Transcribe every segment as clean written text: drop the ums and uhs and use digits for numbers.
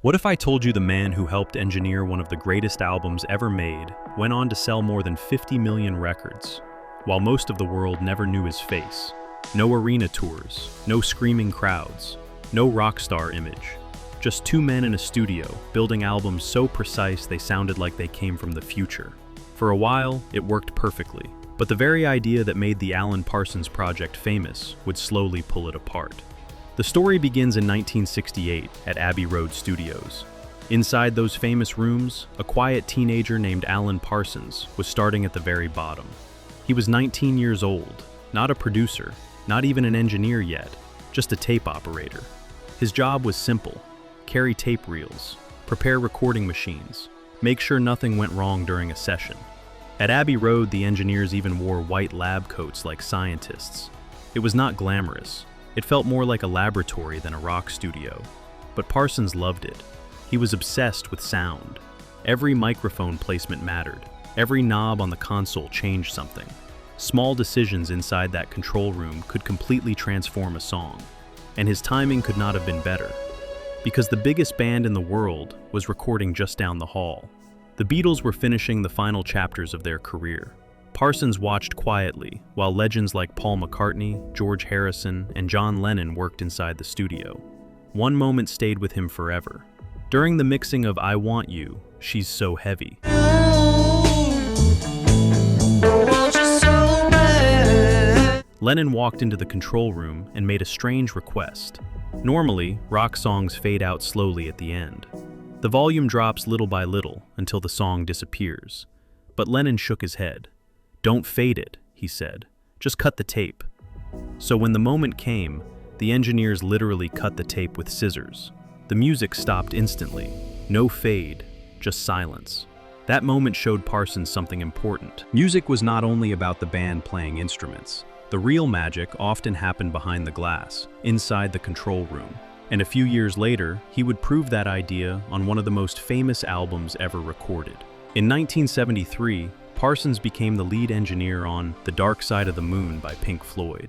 What if I told you the man who helped engineer one of the greatest albums ever made went on to sell more than 50 million records, while most of the world never knew his face? No arena tours, no screaming crowds, no rock star image. Just two men in a studio, building albums so precise they sounded like they came from the future. For a while, it worked perfectly, but the very idea that made the Alan Parsons Project famous would slowly pull it apart. The story begins in 1968 at Abbey Road Studios. Inside those famous rooms, a quiet teenager named Alan Parsons was starting at the very bottom. He was 19 years old, not a producer, not even an engineer yet, just a tape operator. His job was simple: carry tape reels, prepare recording machines, make sure nothing went wrong during a session. At Abbey Road, the engineers even wore white lab coats like scientists. It was not glamorous. It felt more like a laboratory than a rock studio. But Parsons loved it. He was obsessed with sound. Every microphone placement mattered. Every knob on the console changed something. Small decisions inside that control room could completely transform a song. And his timing could not have been better. Because the biggest band in the world was recording just down the hall. The Beatles were finishing the final chapters of their career. Parsons watched quietly while legends like Paul McCartney, George Harrison, and John Lennon worked inside the studio. One moment stayed with him forever. During the mixing of I Want You, She's So Heavy. Lennon walked into the control room and made a strange request. Normally, rock songs fade out slowly at the end. The volume drops little by little until the song disappears. But Lennon shook his head. "Don't fade it," he said. "Just cut the tape." So when the moment came, the engineers literally cut the tape with scissors. The music stopped instantly. No fade, just silence. That moment showed Parsons something important. Music was not only about the band playing instruments. The real magic often happened behind the glass, inside the control room. And a few years later, he would prove that idea on one of the most famous albums ever recorded. In 1973, Parsons became the lead engineer on The Dark Side of the Moon by Pink Floyd.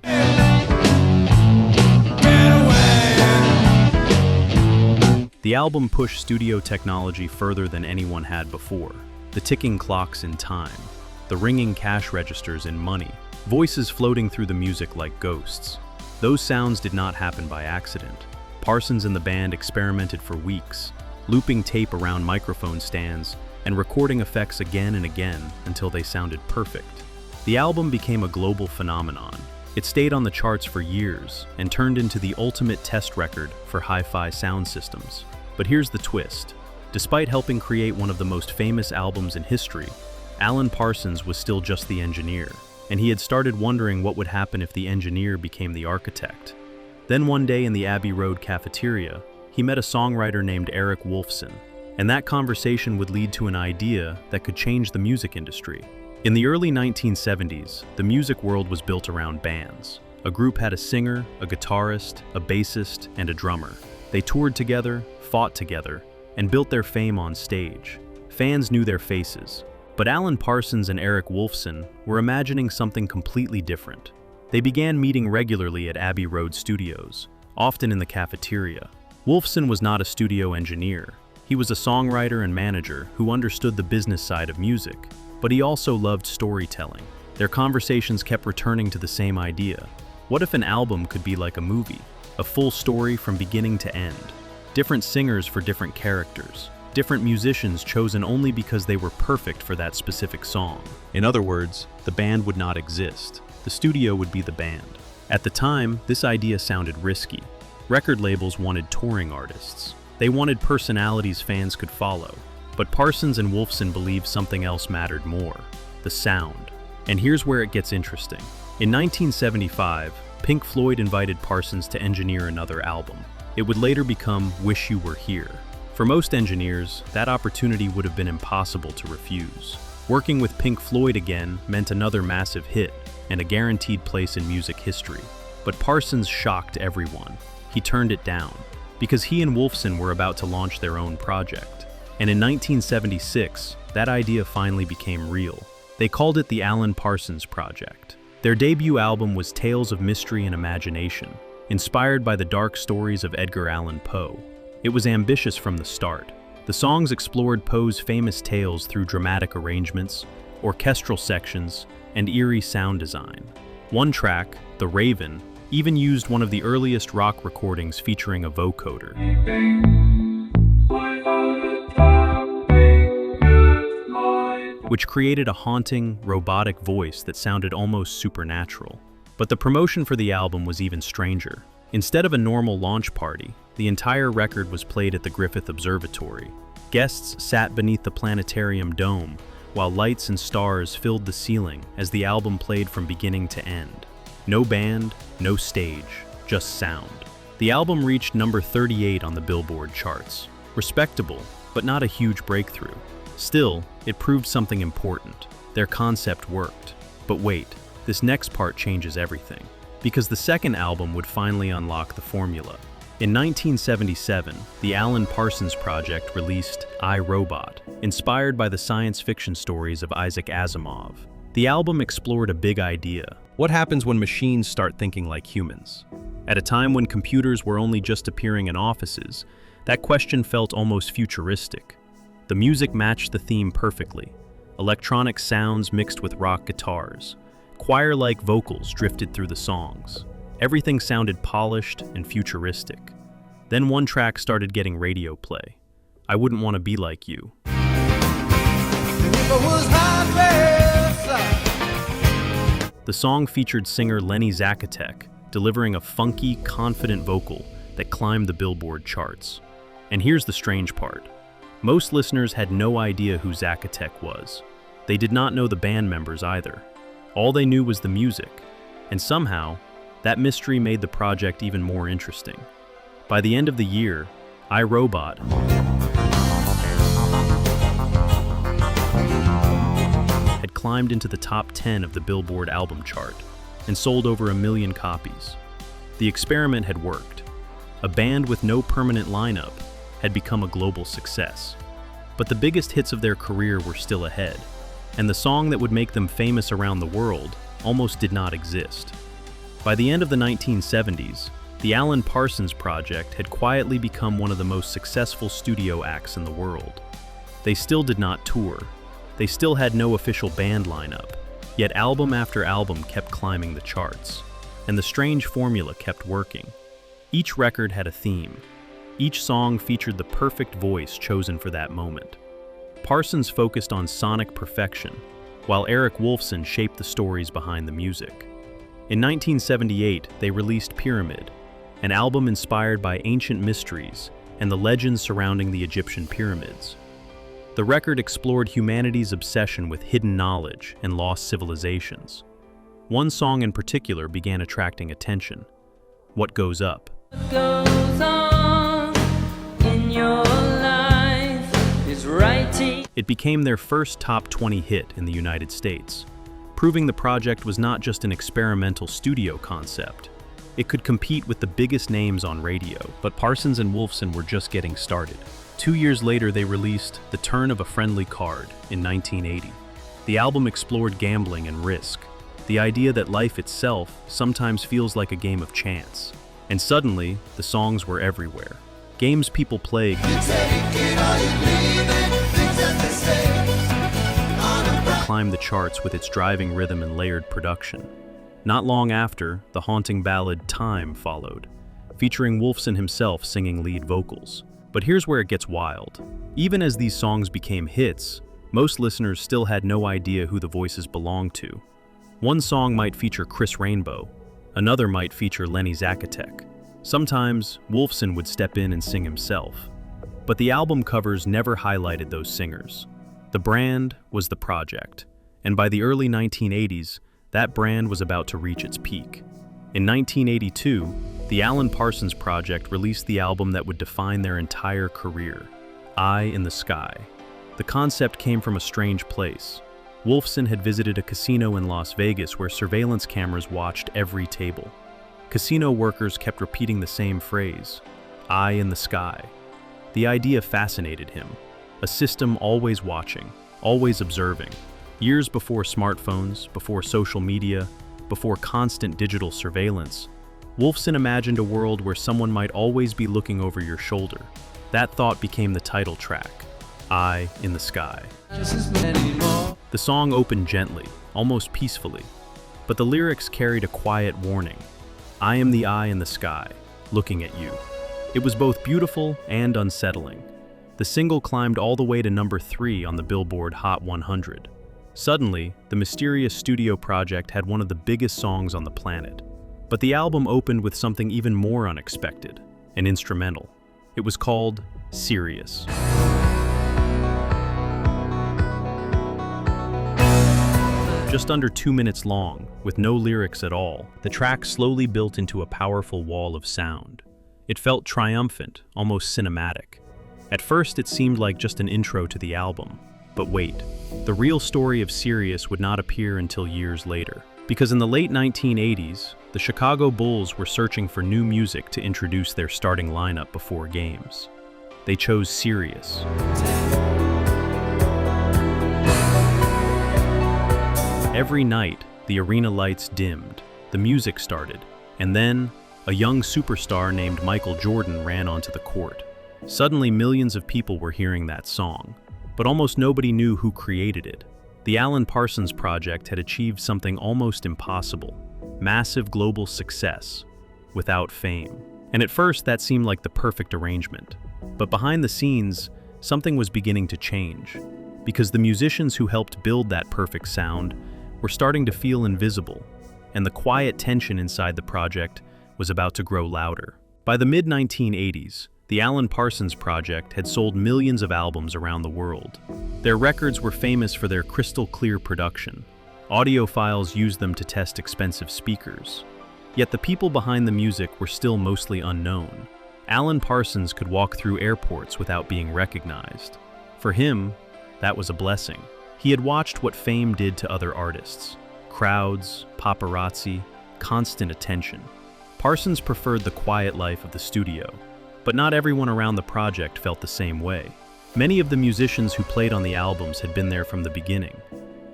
The album pushed studio technology further than anyone had before. The ticking clocks in time, the ringing cash registers in money, voices floating through the music like ghosts. Those sounds did not happen by accident. Parsons and the band experimented for weeks, looping tape around microphone stands and recording effects again and again until they sounded perfect. The album became a global phenomenon. It stayed on the charts for years and turned into the ultimate test record for hi-fi sound systems. But here's the twist. Despite helping create one of the most famous albums in history, Alan Parsons was still just the engineer, and he had started wondering what would happen if the engineer became the architect. Then one day in the Abbey Road cafeteria, he met a songwriter named Eric Woolfson, and that conversation would lead to an idea that could change the music industry. In the early 1970s, the music world was built around bands. A group had a singer, a guitarist, a bassist, and a drummer. They toured together, fought together, and built their fame on stage. Fans knew their faces. But Alan Parsons and Eric Woolfson were imagining something completely different. They began meeting regularly at Abbey Road Studios, often in the cafeteria. Woolfson was not a studio engineer. He was a songwriter and manager who understood the business side of music, but he also loved storytelling. Their conversations kept returning to the same idea. What if an album could be like a movie? A full story from beginning to end. Different singers for different characters. Different musicians chosen only because they were perfect for that specific song. In other words, the band would not exist. The studio would be the band. At the time, this idea sounded risky. Record labels wanted touring artists. They wanted personalities fans could follow. But Parsons and Woolfson believed something else mattered more: the sound. And here's where it gets interesting. In 1975, Pink Floyd invited Parsons to engineer another album. It would later become Wish You Were Here. For most engineers, that opportunity would have been impossible to refuse. Working with Pink Floyd again meant another massive hit and a guaranteed place in music history. But Parsons shocked everyone. He turned it down because he and Woolfson were about to launch their own project. And in 1976, that idea finally became real. They called it the Alan Parsons Project. Their debut album was Tales of Mystery and Imagination, inspired by the dark stories of Edgar Allan Poe. It was ambitious from the start. The songs explored Poe's famous tales through dramatic arrangements, orchestral sections, and eerie sound design. One track, The Raven, even used one of the earliest rock recordings featuring a vocoder, which created a haunting, robotic voice that sounded almost supernatural. But the promotion for the album was even stranger. Instead of a normal launch party, the entire record was played at the Griffith Observatory. Guests sat beneath the planetarium dome, while lights and stars filled the ceiling as the album played from beginning to end. No band, no stage, just sound. The album reached number 38 on the Billboard charts. Respectable, but not a huge breakthrough. Still, it proved something important. Their concept worked. But wait, this next part changes everything. Because the second album would finally unlock the formula. In 1977, the Alan Parsons Project released I, Robot, inspired by the science fiction stories of Isaac Asimov. The album explored a big idea. What happens when machines start thinking like humans? At a time when computers were only just appearing in offices, that question felt almost futuristic. The music matched the theme perfectly. Electronic sounds mixed with rock guitars. Choir-like vocals drifted through the songs. Everything sounded polished and futuristic. Then one track started getting radio play. I Wouldn't Want to Be Like You. The song featured singer Lenny Zakatek, delivering a funky, confident vocal that climbed the Billboard charts. And here's the strange part. Most listeners had no idea who Zakatek was. They did not know the band members either. All they knew was the music, and somehow, that mystery made the project even more interesting. By the end of the year, I, Robot had climbed into the top 10 of the Billboard album chart and sold over 1 million copies. The experiment had worked. A band with no permanent lineup had become a global success. But the biggest hits of their career were still ahead, and the song that would make them famous around the world almost did not exist. By the end of the 1970s, the Alan Parsons Project had quietly become one of the most successful studio acts in the world. They still did not tour. They still had no official band lineup, yet album after album kept climbing the charts, and the strange formula kept working. Each record had a theme. Each song featured the perfect voice chosen for that moment. Parsons focused on sonic perfection, while Eric Woolfson shaped the stories behind the music. In 1978, they released Pyramid, an album inspired by ancient mysteries and the legends surrounding the Egyptian pyramids. The record explored humanity's obsession with hidden knowledge and lost civilizations. One song in particular began attracting attention: What Goes Up. What goes on in your life is right. It became their first top 20 hit in the United States, proving the project was not just an experimental studio concept. It could compete with the biggest names on radio, but Parsons and Woolfson were just getting started. 2 years later, they released The Turn of a Friendly Card in 1980. The album explored gambling and risk, the idea that life itself sometimes feels like a game of chance. And suddenly, the songs were everywhere. Games people play climbed the charts with its driving rhythm and layered production. Not long after, the haunting ballad Time followed, featuring Woolfson himself singing lead vocals. But here's where it gets wild. Even as these songs became hits, most listeners still had no idea who the voices belonged to. One song might feature Chris Rainbow, another might feature Lenny Zakatek. Sometimes, Woolfson would step in and sing himself. But the album covers never highlighted those singers. The brand was the project, and by the early 1980s, that brand was about to reach its peak. In 1982, the Alan Parsons Project released the album that would define their entire career, Eye in the Sky. The concept came from a strange place. Woolfson had visited a casino in Las Vegas where surveillance cameras watched every table. Casino workers kept repeating the same phrase, Eye in the Sky. The idea fascinated him. A system always watching, always observing. Years before smartphones, before social media, before constant digital surveillance, Woolfson imagined a world where someone might always be looking over your shoulder, That thought became the title track, Eye in the Sky. The song opened gently, almost peacefully, but the lyrics carried a quiet warning. I am the eye in the sky, looking at you. It was both beautiful and unsettling. The single climbed all the way to number 3 on the Billboard Hot 100. Suddenly, the mysterious studio project had one of the biggest songs on the planet. But the album opened with something even more unexpected, an instrumental. It was called Sirius. Just under 2 minutes long, with no lyrics at all, the track slowly built into a powerful wall of sound. It felt triumphant, almost cinematic. At first, it seemed like just an intro to the album. But wait, the real story of Sirius would not appear until years later. Because in the late 1980s, the Chicago Bulls were searching for new music to introduce their starting lineup before games. They chose Sirius. Every night, the arena lights dimmed, the music started, and then a young superstar named Michael Jordan ran onto the court. Suddenly, millions of people were hearing that song, but almost nobody knew who created it. The Alan Parsons Project had achieved something almost impossible, massive global success, without fame. And at first, that seemed like the perfect arrangement. But behind the scenes, something was beginning to change, because the musicians who helped build that perfect sound were starting to feel invisible, and the quiet tension inside the project was about to grow louder. By the mid-1980s, the Alan Parsons Project had sold millions of albums around the world. Their records were famous for their crystal-clear production. Audiophiles used them to test expensive speakers. Yet the people behind the music were still mostly unknown. Alan Parsons could walk through airports without being recognized. For him, that was a blessing. He had watched what fame did to other artists. Crowds, paparazzi, constant attention. Parsons preferred the quiet life of the studio, but not everyone around the project felt the same way. Many of the musicians who played on the albums had been there from the beginning.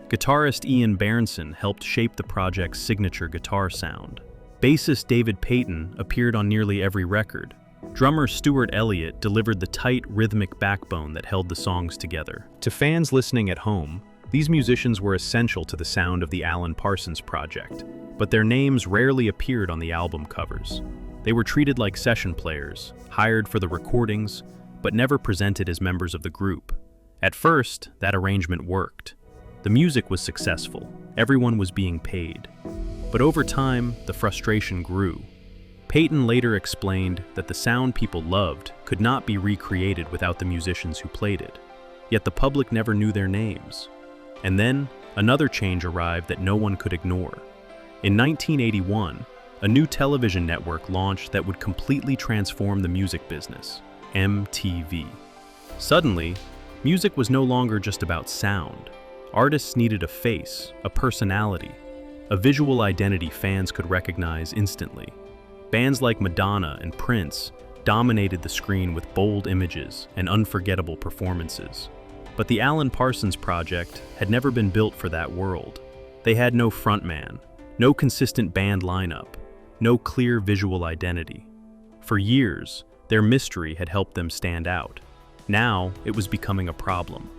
Guitarist Ian Berenson helped shape the project's signature guitar sound. Bassist David Payton appeared on nearly every record. Drummer Stuart Elliott delivered the tight, rhythmic backbone that held the songs together. To fans listening at home, these musicians were essential to the sound of the Alan Parsons Project, but their names rarely appeared on the album covers. They were treated like session players, hired for the recordings, but never presented as members of the group. At first, that arrangement worked. The music was successful, everyone was being paid. But over time, the frustration grew. Payton later explained that the sound people loved could not be recreated without the musicians who played it. Yet the public never knew their names. And then, another change arrived that no one could ignore. In 1981, a new television network launched that would completely transform the music business, MTV. Suddenly, music was no longer just about sound. Artists needed a face, a personality, a visual identity fans could recognize instantly. Bands like Madonna and Prince dominated the screen with bold images and unforgettable performances. But the Alan Parsons Project had never been built for that world. They had no frontman, no consistent band lineup, no clear visual identity. For years, their mystery had helped them stand out. Now, it was becoming a problem.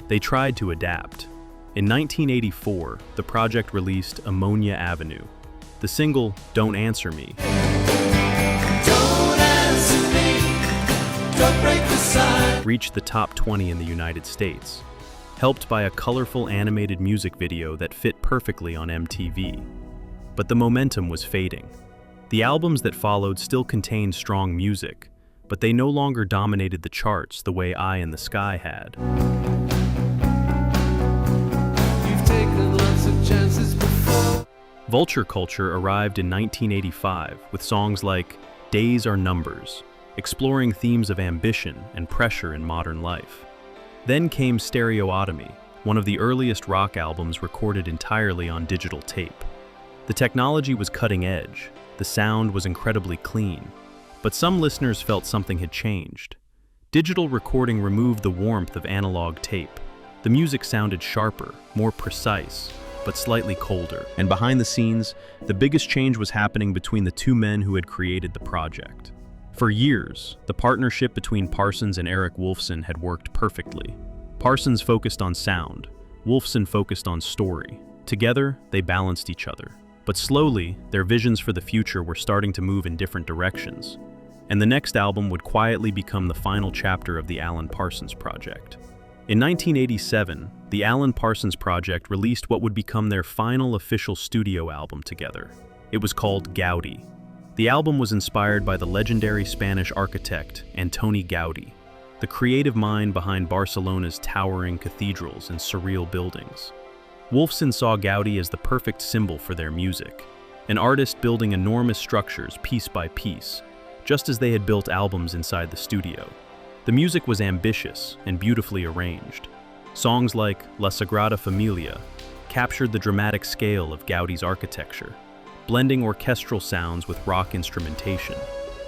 They tried to adapt. In 1984, the project released Ammonia Avenue. The single, Don't Answer Me, reached the top 20 in the United States, helped by a colorful animated music video that fit perfectly on MTV. But the momentum was fading. The albums that followed still contained strong music, but they no longer dominated the charts the way Eye in the Sky had. You've taken lots of chances before. Vulture culture arrived in 1985 with songs like Days Are Numbers, exploring themes of ambition and pressure in modern life. Then came Stereotomy, one of the earliest rock albums recorded entirely on digital tape. The technology was cutting edge, the sound was incredibly clean, but some listeners felt something had changed. Digital recording removed the warmth of analog tape. The music sounded sharper, more precise, but slightly colder. And behind the scenes, the biggest change was happening between the two men who had created the project. For years, the partnership between Parsons and Eric Woolfson had worked perfectly. Parsons focused on sound, Woolfson focused on story. Together, they balanced each other. But slowly, their visions for the future were starting to move in different directions. And the next album would quietly become the final chapter of the Alan Parsons Project. In 1987, the Alan Parsons Project released what would become their final official studio album together. It was called Gaudi. The album was inspired by the legendary Spanish architect Antoni Gaudi, the creative mind behind Barcelona's towering cathedrals and surreal buildings. Woolfson saw Gaudi as the perfect symbol for their music, an artist building enormous structures piece by piece, just as they had built albums inside the studio. The music was ambitious and beautifully arranged. Songs like La Sagrada Familia captured the dramatic scale of Gaudi's architecture, blending orchestral sounds with rock instrumentation.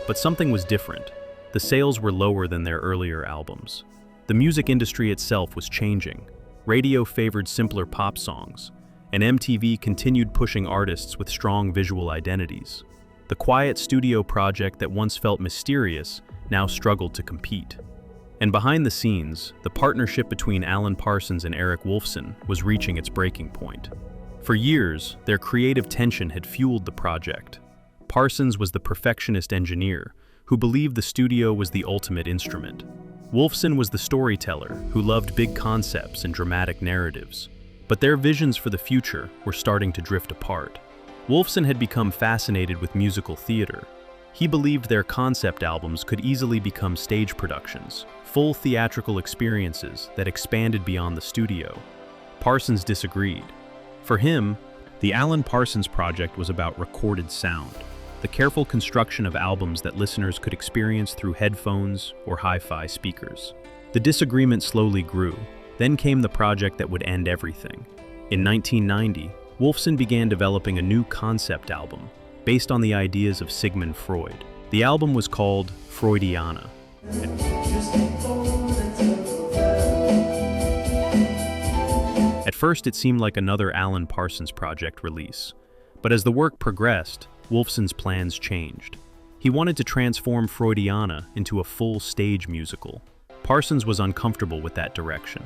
But something was different. The sales were lower than their earlier albums. The music industry itself was changing. Radio favored simpler pop songs, and MTV continued pushing artists with strong visual identities. The quiet studio project that once felt mysterious now struggled to compete. And behind the scenes, the partnership between Alan Parsons and Eric Woolfson was reaching its breaking point. For years, their creative tension had fueled the project. Parsons was the perfectionist engineer who believed the studio was the ultimate instrument. Woolfson was the storyteller who loved big concepts and dramatic narratives. But their visions for the future were starting to drift apart. Woolfson had become fascinated with musical theater. He believed their concept albums could easily become stage productions, full theatrical experiences that expanded beyond the studio. Parsons disagreed. For him, the Alan Parsons Project was about recorded sound, the careful construction of albums that listeners could experience through headphones or hi-fi speakers. The disagreement slowly grew. Then came the project that would end everything. In 1990, Woolfson began developing a new concept album based on the ideas of Sigmund Freud. The album was called Freudiana. At first, it seemed like another Alan Parsons Project release. But as the work progressed, Woolfson's plans changed. He wanted to transform Freudiana into a full stage musical. Parsons was uncomfortable with that direction.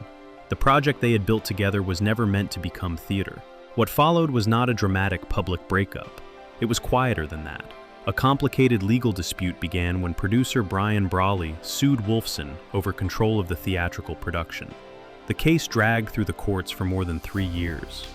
The project they had built together was never meant to become theater. What followed was not a dramatic public breakup. It was quieter than that. A complicated legal dispute began when producer Brian Brawley sued Woolfson over control of the theatrical production. The case dragged through the courts for more than 3 years.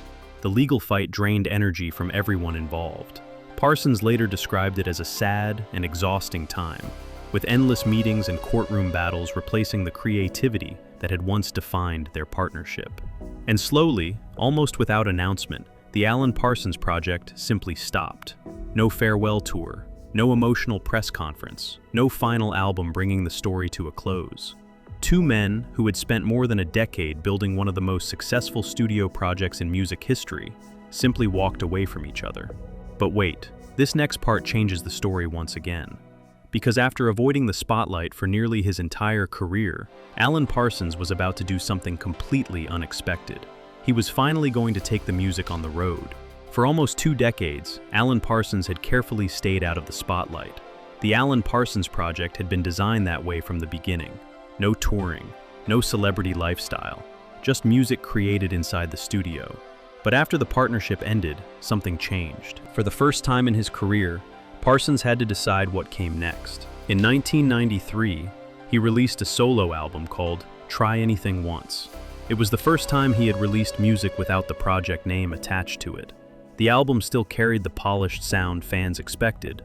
The legal fight drained energy from everyone involved. Parsons later described it as a sad and exhausting time, with endless meetings and courtroom battles replacing the creativity that had once defined their partnership. And slowly, almost without announcement, the Alan Parsons Project simply stopped. No farewell tour, no emotional press conference, no final album bringing the story to a close. Two men who had spent more than a decade building one of the most successful studio projects in music history simply walked away from each other. But wait, this next part changes the story once again. Because after avoiding the spotlight for nearly his entire career, Alan Parsons was about to do something completely unexpected. He was finally going to take the music on the road. For almost 2 decades, Alan Parsons had carefully stayed out of the spotlight. The Alan Parsons Project had been designed that way from the beginning. No touring, no celebrity lifestyle, just music created inside the studio. But after the partnership ended, something changed. For the first time in his career, Parsons had to decide what came next. In 1993, he released a solo album called Try Anything Once. It was the first time he had released music without the project name attached to it. The album still carried the polished sound fans expected,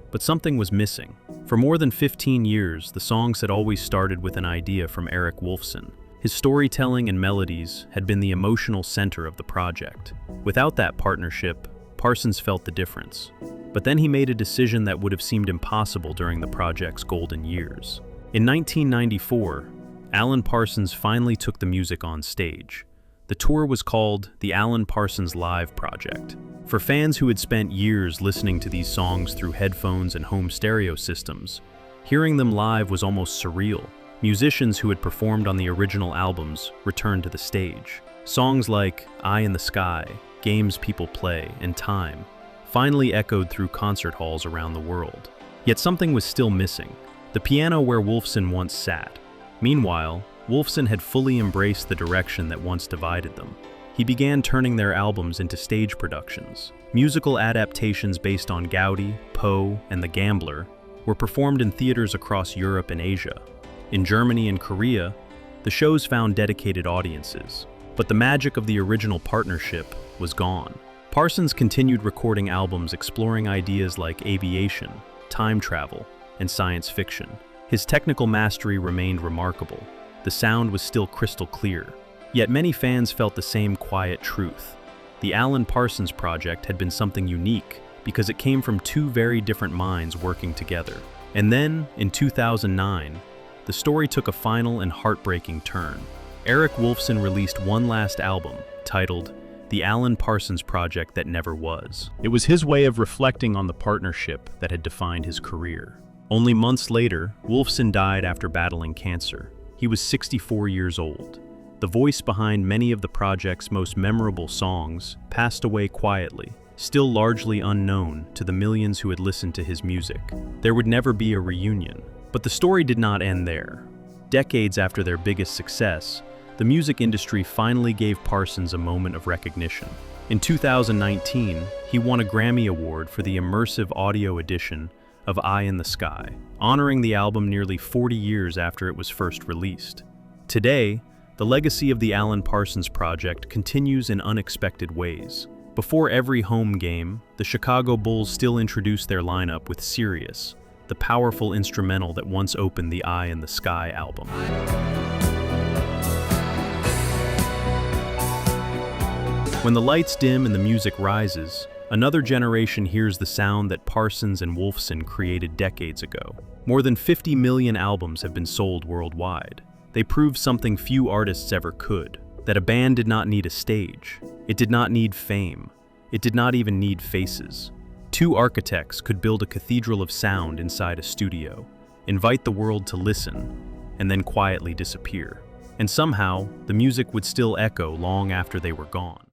but something was missing. For more than 15 years, the songs had always started with an idea from Eric Woolfson. His storytelling and melodies had been the emotional center of the project. Without that partnership, Parsons felt the difference. But then he made a decision that would have seemed impossible during the project's golden years. In 1994, Alan Parsons finally took the music on stage. The tour was called the Alan Parsons Live Project. For fans who had spent years listening to these songs through headphones and home stereo systems, hearing them live was almost surreal. Musicians who had performed on the original albums returned to the stage. Songs like Eye in the Sky, Games People Play, and Time finally echoed through concert halls around the world. Yet something was still missing, the piano where Woolfson once sat. Meanwhile, Woolfson had fully embraced the direction that once divided them. He began turning their albums into stage productions. Musical adaptations based on Gaudi, Poe, and The Gambler were performed in theaters across Europe and Asia. In Germany and Korea, the shows found dedicated audiences, but the magic of the original partnership was gone. Parsons continued recording albums exploring ideas like aviation, time travel, and science fiction. His technical mastery remained remarkable. The sound was still crystal clear. Yet many fans felt the same quiet truth. The Alan Parsons Project had been something unique because it came from two very different minds working together. And then, in 2009, the story took a final and heartbreaking turn. Eric Woolfson released one last album, titled The Alan Parsons Project That Never Was. It was his way of reflecting on the partnership that had defined his career. Only months later, Woolfson died after battling cancer. He was 64 years old. The voice behind many of the project's most memorable songs passed away quietly, still largely unknown to the millions who had listened to his music. There would never be a reunion. But the story did not end there. Decades after their biggest success, the music industry finally gave Parsons a moment of recognition. In 2019, he won a Grammy Award for the immersive audio edition of Eye in the Sky, honoring the album nearly 40 years after it was first released. Today, the legacy of the Alan Parsons Project continues in unexpected ways. Before every home game, the Chicago Bulls still introduce their lineup with Sirius, the powerful instrumental that once opened the Eye in the Sky album. When the lights dim and the music rises, another generation hears the sound that Parsons and Woolfson created decades ago. More than 50 million albums have been sold worldwide. They proved something few artists ever could, that a band did not need a stage. It did not need fame. It did not even need faces. Two architects could build a cathedral of sound inside a studio, invite the world to listen, and then quietly disappear. And somehow, the music would still echo long after they were gone.